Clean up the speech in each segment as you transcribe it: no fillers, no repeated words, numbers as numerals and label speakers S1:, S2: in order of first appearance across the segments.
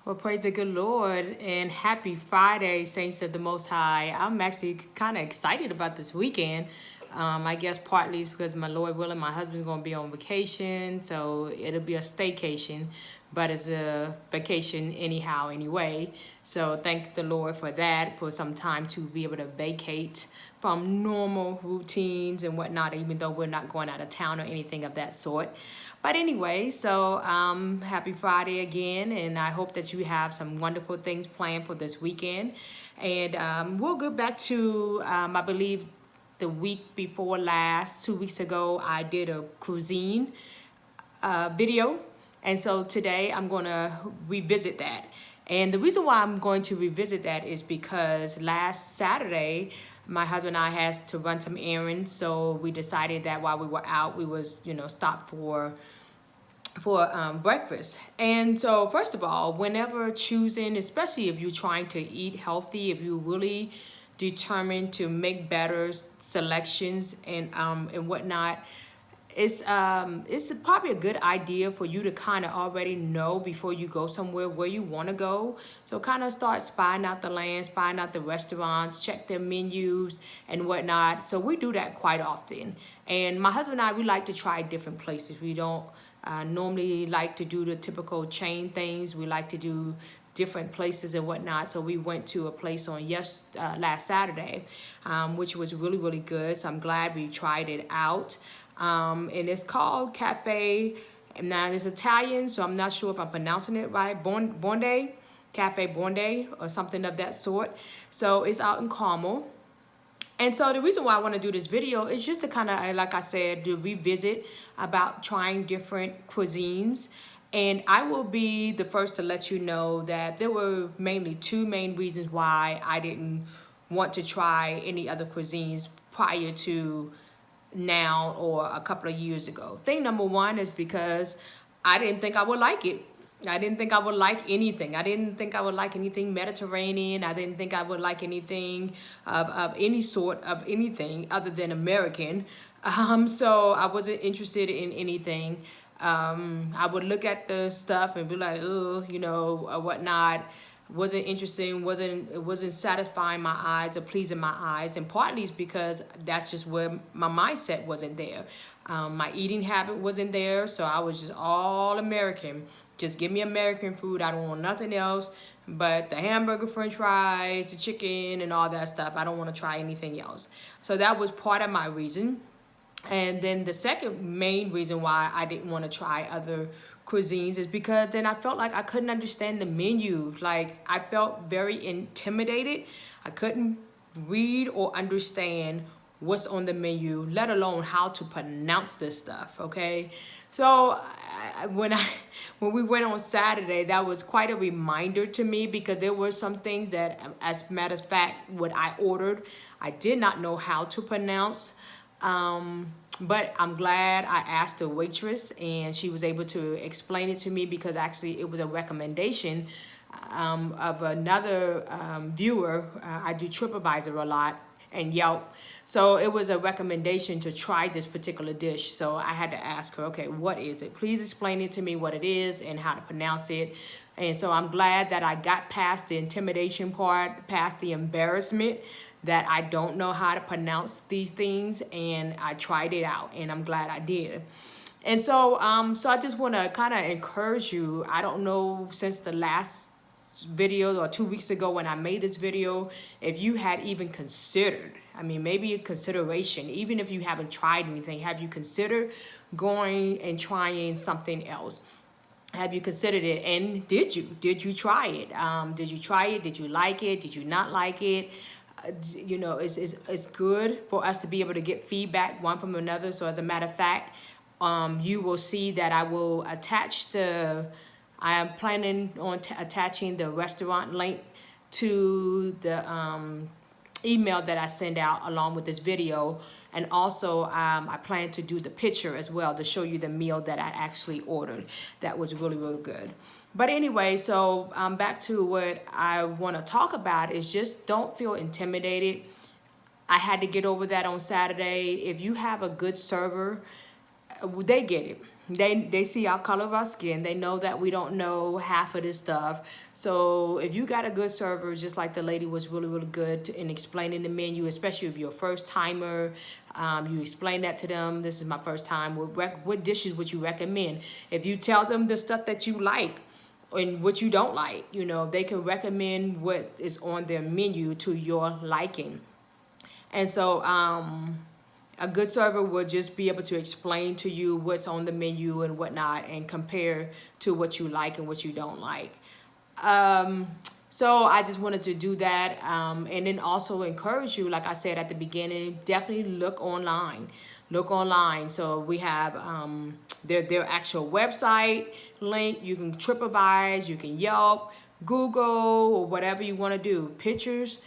S1: Well, praise the good Lord and happy Friday, Saints of the Most High. I'm actually kind of excited about this weekend. I guess partly it's because my Lord willing, my husband's going to be on vacation, so it'll be a staycation, but it's a vacation anyhow, anyway. So thank the Lord for that, for some time to be able to vacate from normal routines and whatnot, even though we're not going out of town or anything of that sort. But anyway, so happy Friday again, and I hope that you have some wonderful things planned for this weekend. And we'll go back to, I believe, the week before last, 2 weeks ago, I did a cuisine video. And so today I'm going to revisit that. And the reason why I'm going to revisit that is because last Saturday, my husband and I had to run some errands. So we decided that while we were out, we was, stop for breakfast. And so first of all, whenever choosing, especially if you're trying to eat healthy, if you're really determined to make better selections and whatnot, it's probably a good idea for you to kind of already know before you go somewhere where you want to go. So kind of start spying out the land, spying out the restaurants, check their menus and whatnot. So we do that quite often. And my husband and I, we like to try different places. We don't normally like to do the typical chain things. We like to do different places and whatnot. So we went to a place on last Saturday, which was really, really good. So I'm glad we tried it out. And it's called Cafe, and now it's Italian, so I'm not sure if I'm pronouncing it right. Bonde, Cafe Bonde, or something of that sort. So it's out in Carmel. And so the reason why I want to do this video is just to kind of, like I said, to revisit about trying different cuisines. And I will be the first to let you know that there were mainly two main reasons why I didn't want to try any other cuisines prior to now or a couple of years ago. Thing number one is because I didn't think I would like it. I didn't think I would like anything. I didn't think I would like anything Mediterranean. I didn't think I would like anything of any sort of anything other than American. So I wasn't interested in anything. I would look at the stuff and be like, oh, or whatnot. Wasn't interesting, it wasn't satisfying my eyes or pleasing my eyes, and partly it's because that's just where my mindset wasn't there. My eating habit wasn't there, so I was just all American. Just give me American food. I don't want nothing else but the hamburger, french fries, the chicken, and all that stuff. I don't want to try anything else. So that was part of my reason. And then the second main reason why I didn't want to try other cuisines is because then I felt like I couldn't understand the menu. Like I felt very intimidated. I couldn't read or understand what's on the menu, let alone how to pronounce this stuff, okay? So when we went on Saturday, that was quite a reminder to me because there were some things that, as a matter of fact, what I ordered, I did not know how to pronounce. But I'm glad I asked the waitress and she was able to explain it to me because actually it was a recommendation of another viewer. I do TripAdvisor a lot and Yelp. So it was a recommendation to try this particular dish. So I had to ask her, okay, what is it? Please explain it to me what it is and how to pronounce it. And so I'm glad that I got past the intimidation part, past the embarrassment that I don't know how to pronounce these things, and I tried it out, and I'm glad I did. And so, so I just want to kind of encourage you. I don't know, since the last video or 2 weeks ago when I made this video, if you had even considered, I mean, maybe a consideration, even if you haven't tried anything, have you considered going and trying something else? Have you considered it? And did you try it? Did you try it? Did you like it? Did you not like it? It's good for us to be able to get feedback one from another. So as a matter of fact, you will see that I will attach I am planning on attaching the restaurant link to the email that I send out along with this video. And also I plan to do the picture as well to show you the meal that I actually ordered. That was really, really good. But anyway, so back to what I want to talk about is just don't feel intimidated. I had to get over that on Saturday. If you have a good server they get it. They see our color of our skin. They know that we don't know half of this stuff. So if you got a good server, just like the lady was really, really good in explaining the menu, especially if you're a first timer, you explain that to them. This is my first time. What dishes would you recommend? If you tell them the stuff that you like and what you don't like, you know, they can recommend what is on their menu to your liking. And so a good server will just be able to explain to you what's on the menu and whatnot and compare to what you like and what you don't like. So I just wanted to do that, and then also encourage you, like I said at the beginning, definitely look online. Look online. So we have their actual website link. You can TripAdvisor, you can Yelp, Google, or whatever you want to do. Pictures,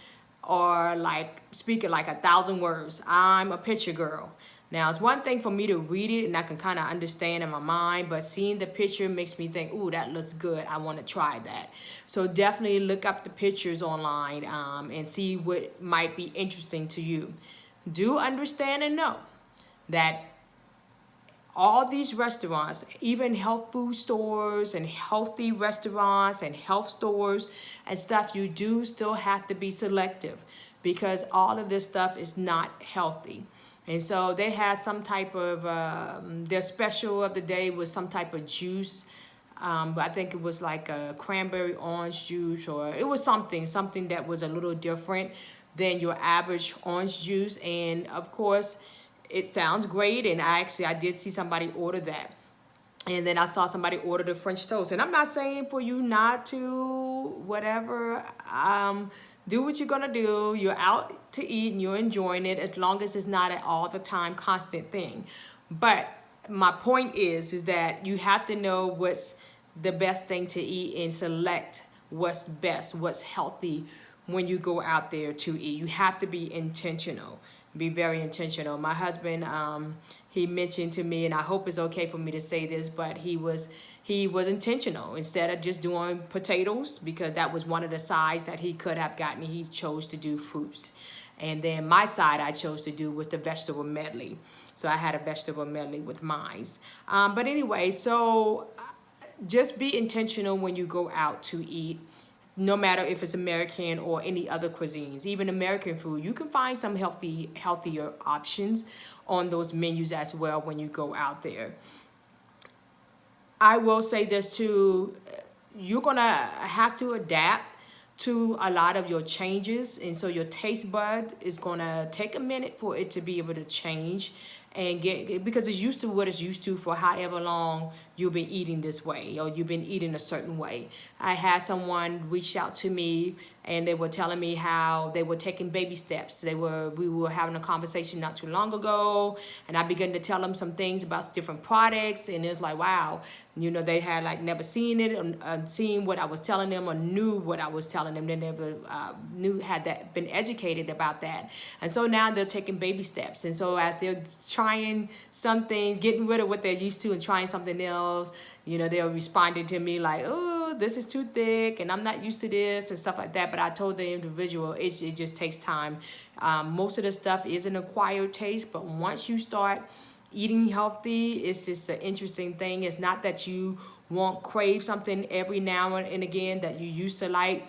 S1: or like speaking like 1,000 words. I'm a picture girl. Now, it's one thing for me to read it and I can kind of understand in my mind, but seeing the picture makes me think, ooh, that looks good. I want to try that. So definitely look up the pictures online and see what might be interesting to you. Do understand and know that all these restaurants, even health food stores and healthy restaurants and health stores and stuff, you do still have to be selective because all of this stuff is not healthy. And so they had some type of, their special of the day was some type of juice. I think it was like a cranberry orange juice, or it was something that was a little different than your average orange juice. And of course, it sounds great, and I did see somebody order that. And then I saw somebody order the French toast. And I'm not saying for you not to, whatever, do what you're gonna do. You're out to eat and you're enjoying it, as long as it's not an all the time constant thing. But my point is that you have to know what's the best thing to eat and select what's best, what's healthy when you go out there to eat. You have to be intentional. Be very intentional. My husband, he mentioned to me, and I hope it's okay for me to say this, but he was intentional. Instead of just doing potatoes, because that was one of the sides that he could have gotten, he chose to do fruits. And then my side I chose to do was the vegetable medley. So I had a vegetable medley with mine. But anyway, so just be intentional when you go out to eat. No matter if it's American or any other cuisines, even American food, you can find some healthier options on those menus as well when you go out there. I will say this too, you're gonna have to adapt to a lot of your changes, and so your taste bud is gonna take a minute for it to be able to change and get, because it's used to what it's used to for however long you've been eating this way or you've been eating a certain way. I had someone reach out to me and they were telling me how they were taking baby steps. We were having a conversation not too long ago, and I began to tell them some things about different products, and it's like, wow, you know, they had like never seen it or seen what I was telling them or knew what I was telling them. They never had been educated about that. And so now they're taking baby steps. And so as they're trying some things, getting rid of what they're used to and trying something else, you know, they're responding to me like, oh, this is too thick and I'm not used to this and stuff like that. But I told the individual it just takes time. Most of the stuff is an acquired taste, but once you start eating healthy, it's just an interesting thing. It's not that you won't crave something every now and again that you used to like,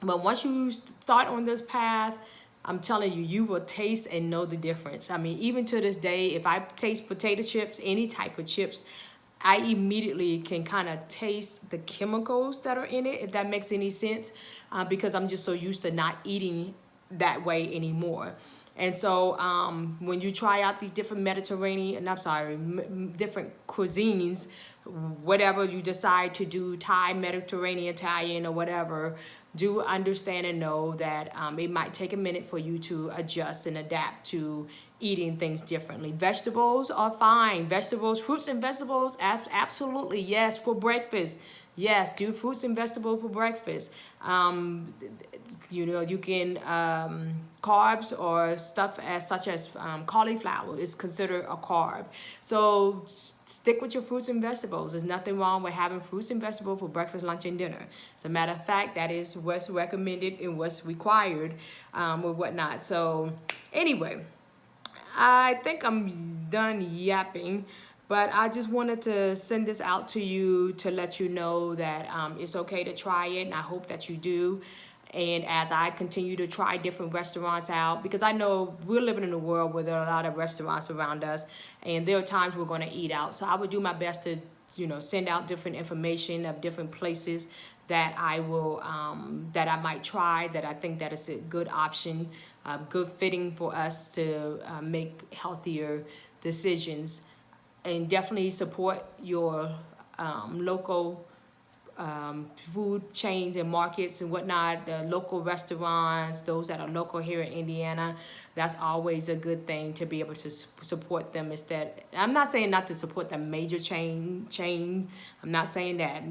S1: but once you start on this path, I'm telling you, you will taste and know the difference. I mean, even to this day, if I taste potato chips, any type of chips, I immediately can kind of taste the chemicals that are in it, if that makes any sense, because I'm just so used to not eating that way anymore. And so when you try out these different different cuisines, whatever you decide to do, Thai, Mediterranean, Italian, or whatever, do understand and know that it might take a minute for you to adjust and adapt to eating things differently. Vegetables are fine. Vegetables, fruits and vegetables, absolutely, yes, for breakfast. Yes, do fruits and vegetables for breakfast. You know, you can, carbs or stuff such as cauliflower is considered a carb. So stick with your fruits and vegetables. There's nothing wrong with having fruits and vegetables for breakfast, lunch, and dinner. As a matter of fact, that is what's recommended and what's required or whatnot. So anyway, I think I'm done yapping. But I just wanted to send this out to you to let you know that it's okay to try it, and I hope that you do. And as I continue to try different restaurants out, because I know we're living in a world where there are a lot of restaurants around us, and there are times we're going to eat out. So I would do my best to, send out different information of different places that I will, that I might try, that I think that is a good option, good fitting for us to make healthier decisions. And definitely support your local food chains and markets and whatnot, the local restaurants, those that are local here in Indiana. That's always a good thing to be able to support them. Instead, I'm not saying not to support the major chain. I'm not saying that,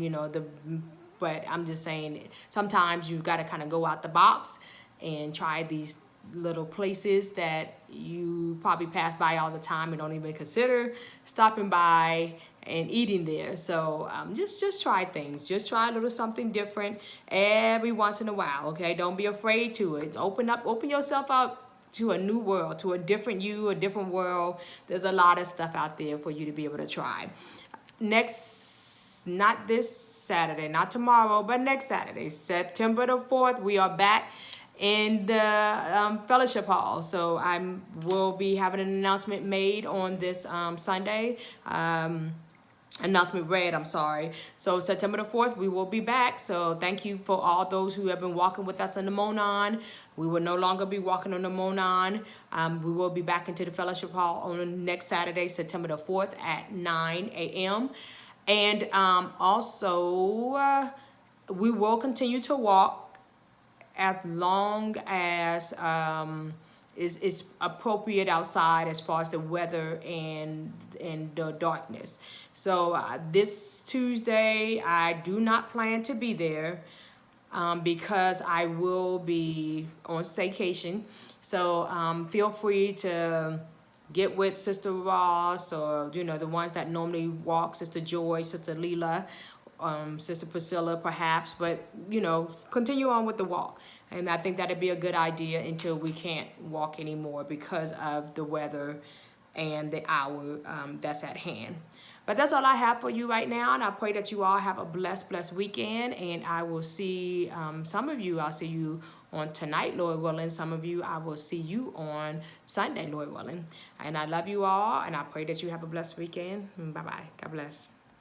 S1: but I'm just saying sometimes you got to kind of go out the box and try these little places that you probably pass by all the time and don't even consider stopping by and eating there. So just try things. Just try a little something different every once in a while. Okay, don't be afraid to it. Open yourself up to a new world, to a different you, a different world. There's a lot of stuff out there for you to be able to try. Not this Saturday, not tomorrow, but next Saturday, September the 4th, we are back in the fellowship hall. So I will be having an announcement made on this Sunday. Announcement read, I'm sorry. So September the 4th, we will be back. So thank you for all those who have been walking with us on the Monon. We will no longer be walking on the Monon. We will be back into the fellowship hall on next Saturday, September the 4th at 9 a.m. And also, we will continue to walk as long as is appropriate outside as far as the weather and the darkness. So this Tuesday, I do not plan to be there because I will be on vacation. So feel free to get with Sister Ross, or the ones that normally walk, Sister Joy, Sister Leela, Sister Priscilla perhaps, but continue on with the walk. And I think that'd be a good idea until we can't walk anymore because of the weather and the hour that's at hand. But that's all I have for you right now, and I pray that you all have a blessed weekend, and I will see some of you, I'll see you on tonight, Lord willing. Some of you, I will see you on Sunday, Lord willing. And I love you all, and I pray that you have a blessed weekend. Bye-bye. God bless.